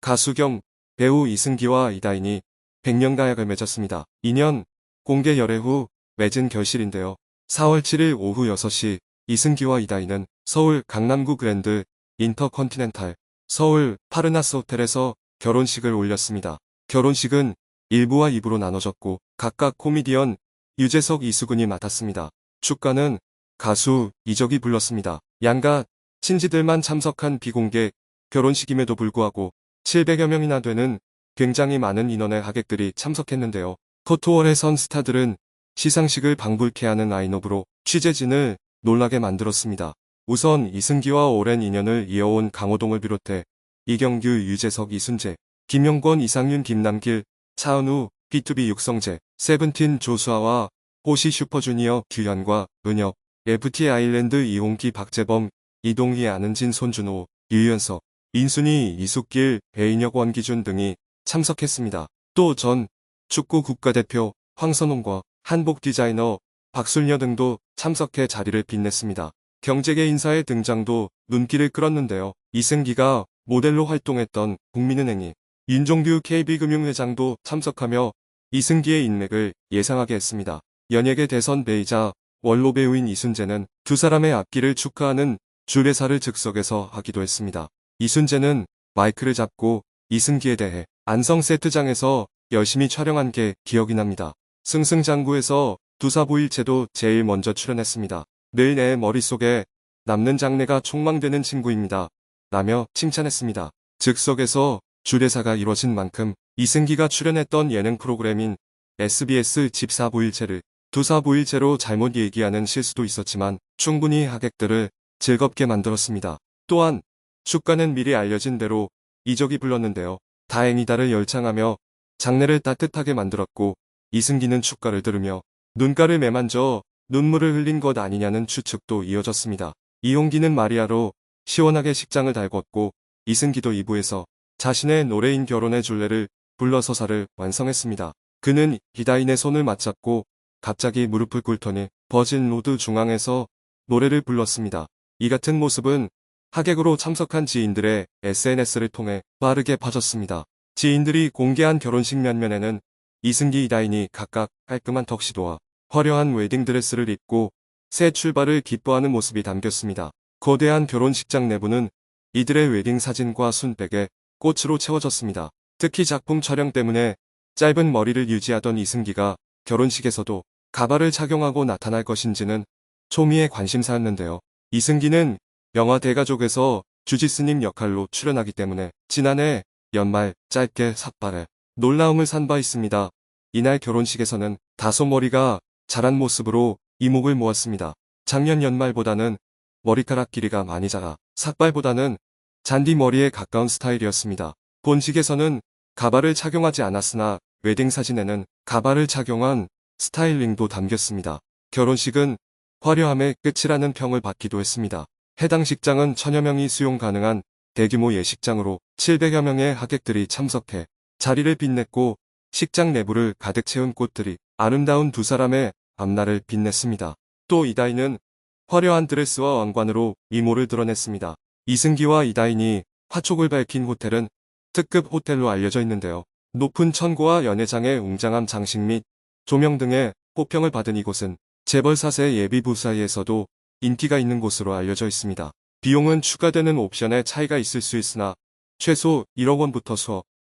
가수 겸 배우 이승기와 이다인이 100년 가약을 맺었습니다. 2년 공개 열애 후 맺은 결실인데요. 4월 7일 오후 6시 이승기와 이다인은 서울 강남구 그랜드 인터컨티넨탈 서울 파르나스 호텔에서 결혼식을 올렸습니다. 결혼식은 1부와 2부로 나눠졌고 각각 코미디언 유재석, 이수근이 맡았습니다. 축가는 가수 이적이 불렀습니다. 양가 친지들만 참석한 비공개 결혼식임에도 불구하고 700여 명이나 되는 굉장히 많은 인원의 하객들이 참석했는데요. 커트월의 선 스타들은 시상식을 방불케 하는 라인업으로 취재진을 놀라게 만들었습니다. 우선 이승기와 오랜 인연을 이어온 강호동을 비롯해 이경규, 유재석, 이순재, 김용권, 이상윤, 김남길, 차은우, B2B 육성재, 세븐틴 조수아와 호시 슈퍼주니어 규현과 은혁, FT 아일랜드 이홍기, 박재범, 이동희, 안은진, 손준호, 유연석, 인순이, 이숙길, 배인혁, 원기준 등이 참석했습니다. 또 전 축구 국가대표 황선홍과 한복 디자이너 박술녀 등도 참석해 자리를 빛냈습니다. 경제계 인사의 등장도 눈길을 끌었는데요. 이승기가 모델로 활동했던 국민은행이 윤종규 KB금융회장도 참석하며 이승기의 인맥을 예상하게 했습니다. 연예계 대선 배이자 원로 배우인 이순재는 두 사람의 앞길을 축하하는 주례사를 즉석에서 하기도 했습니다. 이순재는 마이크를 잡고 이승기에 대해 안성 세트장에서 열심히 촬영한 게 기억이 납니다. 승승장구에서 두사부일체도 제일 먼저 출연했습니다. 늘 내 머릿속에 남는 장래가 촉망되는 친구입니다. 라며 칭찬했습니다. 즉석에서 주례사가 이뤄진 만큼 이승기가 출연했던 예능 프로그램인 SBS 집사부일체를 두사부일체로 잘못 얘기하는 실수도 있었지만 충분히 하객들을 즐겁게 만들었습니다. 또한 축가는 미리 알려진 대로 이적이 불렀는데요. 다행이다를 열창하며 장례를 따뜻하게 만들었고 이승기는 축가를 들으며 눈가를 매만져 눈물을 흘린 것 아니냐는 추측도 이어졌습니다. 이홍기는 마리아로 시원하게 식장을 달궜고 이승기도 2부에서 자신의 노래인 결혼의 줄레를 불러 서사를 완성했습니다. 그는 이다인의 손을 맞잡고 갑자기 무릎을 꿇더니 버진 로드 중앙에서 노래를 불렀습니다. 이 같은 모습은 하객으로 참석한 지인들의 SNS를 통해 빠르게 퍼졌습니다. 지인들이 공개한 결혼식 면면에는 이승기, 이다인이 각각 깔끔한 턱시도와 화려한 웨딩드레스를 입고 새 출발을 기뻐하는 모습이 담겼습니다. 거대한 결혼식장 내부는 이들의 웨딩 사진과 순백에 꽃으로 채워졌습니다. 특히 작품 촬영 때문에 짧은 머리를 유지하던 이승기가 결혼식에서도 가발을 착용하고 나타날 것인지는 초미의 관심사였는데요. 이승기는 영화 대가족에서 주지스님 역할로 출연하기 때문에 지난해 연말 짧게 삭발해 놀라움을 산 바 있습니다. 이날 결혼식에서는 다소 머리가 자란 모습으로 이목을 모았습니다. 작년 연말보다는 머리카락 길이가 많이 자라 삭발보다는 잔디 머리에 가까운 스타일이었습니다. 본식에서는 가발을 착용하지 않았으나 웨딩 사진에는 가발을 착용한 스타일링도 담겼습니다. 결혼식은 화려함의 끝이라는 평을 받기도 했습니다. 해당 식장은 1000여 명이 수용 가능한 대규모 예식장으로 700여 명의 하객들이 참석해 자리를 빛냈고 식장 내부를 가득 채운 꽃들이 아름다운 두 사람의 앞날을 빛냈습니다. 또 이다인은 화려한 드레스와 왕관으로 이모를 드러냈습니다. 이승기와 이다인이 화촉을 밝힌 호텔은 특급 호텔로 알려져 있는데요. 높은 천고와 연회장의 웅장한 장식 및 조명 등의 호평을 받은 이곳은 재벌 4세 예비부 사이에서도 인기가 있는 곳으로 알려져 있습니다. 비용은 추가되는 옵션에 차이가 있을 수 있으나 최소 1억 원부터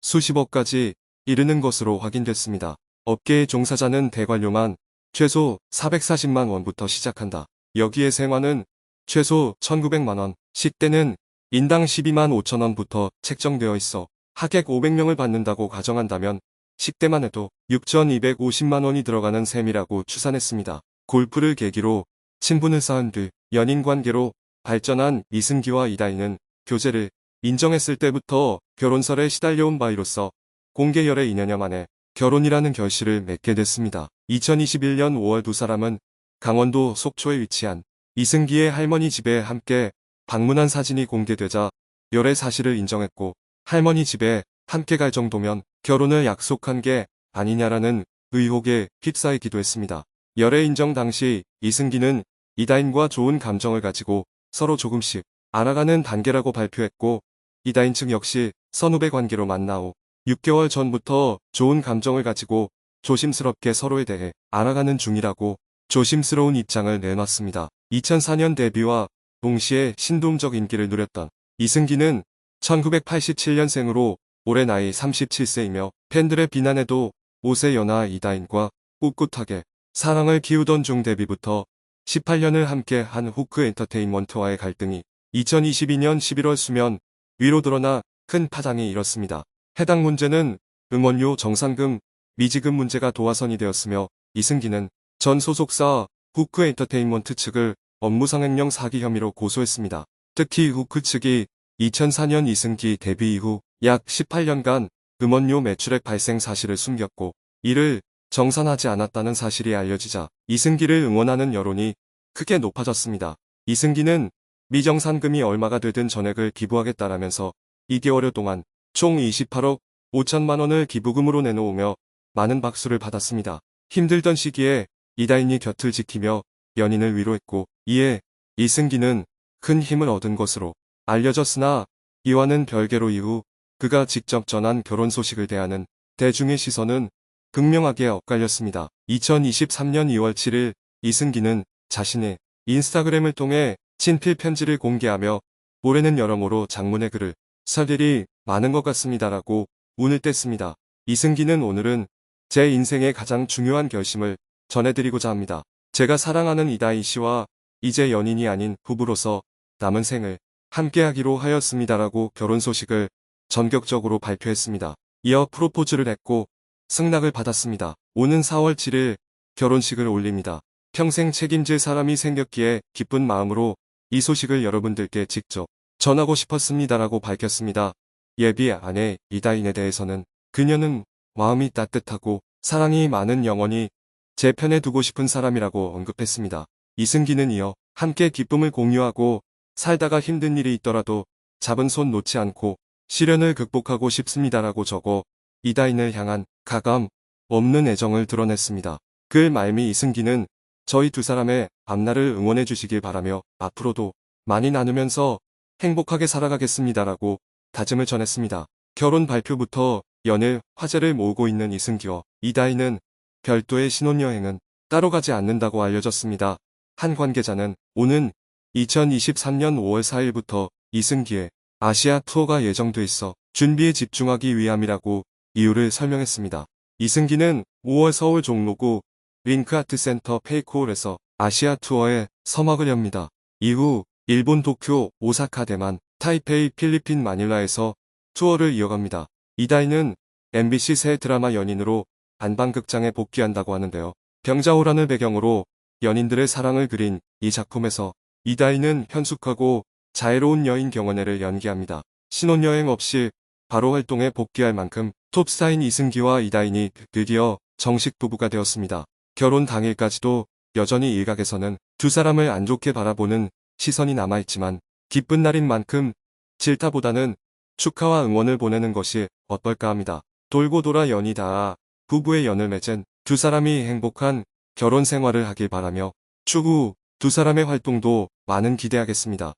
수십억까지 이르는 것으로 확인됐습니다. 업계의 종사자는 대관료만 최소 440만 원부터 시작한다. 여기에 생화는 최소 1900만 원, 식대는 인당 12만 5천 원부터 책정되어 있어 하객 500명을 받는다고 가정한다면 식대만 해도 6,250만 원이 들어가는 셈이라고 추산했습니다. 골프를 계기로 친분을 쌓은 뒤 연인관계로 발전한 이승기와 이다인은 교제를 인정했을 때부터 결혼설에 시달려온 바이로서 공개 열애 2년여 만에 결혼이라는 결실을 맺게 됐습니다. 2021년 5월 두 사람은 강원도 속초에 위치한 이승기의 할머니 집에 함께 방문한 사진이 공개되자 열애 사실을 인정했고 할머니 집에 함께 갈 정도면 결혼을 약속한 게 아니냐라는 의혹에 휩싸이기도 했습니다. 열애 인정 당시 이승기는 이다인과 좋은 감정을 가지고 서로 조금씩 알아가는 단계라고 발표했고 이다인 측 역시 선후배 관계로 만나 후 6개월 전부터 좋은 감정을 가지고 조심스럽게 서로에 대해 알아가는 중이라고 조심스러운 입장을 내놨습니다. 2004년 데뷔와 동시에 신동적 인기를 누렸던 이승기는 1987년생으로 올해 나이 37세이며 팬들의 비난에도 5세 연하 이다인과 꿋꿋하게 사랑을 키우던 중 데뷔부터 18년을 함께 한 후크 엔터테인먼트와의 갈등이 2022년 11월 수면 위로 드러나 큰 파장이 일었습니다. 해당 문제는 응원료 정상금, 미지급 문제가 도화선이 되었으며 이승기는 전 소속사 후크 엔터테인먼트 측을 업무상횡령 사기 혐의로 고소했습니다. 특히 후크 측이 2004년 이승기 데뷔 이후 약 18년간 음원료 매출액 발생 사실을 숨겼고 이를 정산하지 않았다는 사실이 알려지자 이승기를 응원하는 여론이 크게 높아졌습니다. 이승기는 미정산금이 얼마가 되든 전액을 기부하겠다라면서 2개월여 동안 총 28억 5천만 원을 기부금으로 내놓으며 많은 박수를 받았습니다. 힘들던 시기에 이다인이 곁을 지키며 연인을 위로했고 이에 이승기는 큰 힘을 얻은 것으로 알려졌으나 이와는 별개로 이후 그가 직접 전한 결혼 소식을 대하는 대중의 시선은 극명하게 엇갈렸습니다. 2023년 2월 7일 이승기는 자신의 인스타그램을 통해 친필 편지를 공개하며 올해는 여러모로 장문의 글을 쓸 일이 많은 것 같습니다라고 운을 뗐습니다. 이승기는 오늘은 제 인생의 가장 중요한 결심을 전해드리고자 합니다. 제가 사랑하는 이다희 씨와 이제 연인이 아닌 부부로서 남은 생을 함께하기로 하였습니다라고 결혼 소식을 전격적으로 발표했습니다. 이어 프로포즈를 했고 승낙을 받았습니다. 오는 4월 7일 결혼식을 올립니다. 평생 책임질 사람이 생겼기에 기쁜 마음으로 이 소식을 여러분들께 직접 전하고 싶었습니다라고 밝혔습니다. 예비 아내 이다인에 대해서는 그녀는 마음이 따뜻하고 사랑이 많은 영원히 제 편에 두고 싶은 사람이라고 언급했습니다. 이승기는 이어 함께 기쁨을 공유하고 살다가 힘든 일이 있더라도 잡은 손 놓지 않고 시련을 극복하고 싶습니다라고 적어 이다인을 향한 가감 없는 애정을 드러냈습니다. 글 말미 이승기는 저희 두 사람의 앞날을 응원해 주시길 바라며 앞으로도 많이 나누면서 행복하게 살아가겠습니다라고 다짐을 전했습니다. 결혼 발표부터 연일 화제를 모으고 있는 이승기와 이다인은 별도의 신혼여행은 따로 가지 않는다고 알려졌습니다. 한 관계자는 오는 2023년 5월 4일부터 이승기의 아시아 투어가 예정돼 있어 준비에 집중하기 위함이라고 이유를 설명했습니다. 이승기는 5월 서울 종로구 링크아트센터 페이크홀에서 아시아 투어에 서막을 엽니다. 이후 일본 도쿄, 오사카, 대만, 타이페이, 필리핀, 마닐라에서 투어를 이어갑니다. 이다인은 MBC 새 드라마 연인으로 안방극장에 복귀한다고 하는데요. 병자호란을 배경으로 연인들의 사랑을 그린 이 작품에서 이다인은 현숙하고 자애로운 여인 경연애를 연기합니다. 신혼여행 없이 바로 활동에 복귀할 만큼 톱스타인 이승기와 이다인이 드디어 정식 부부가 되었습니다. 결혼 당일까지도 여전히 일각에서는 두 사람을 안 좋게 바라보는 시선이 남아있지만 기쁜 날인 만큼 질타보다는 축하와 응원을 보내는 것이 어떨까 합니다. 돌고 돌아 연이 닿아 부부의 연을 맺은 두 사람이 행복한 결혼 생활을 하길 바라며 추후 두 사람의 활동도 많은 기대하겠습니다.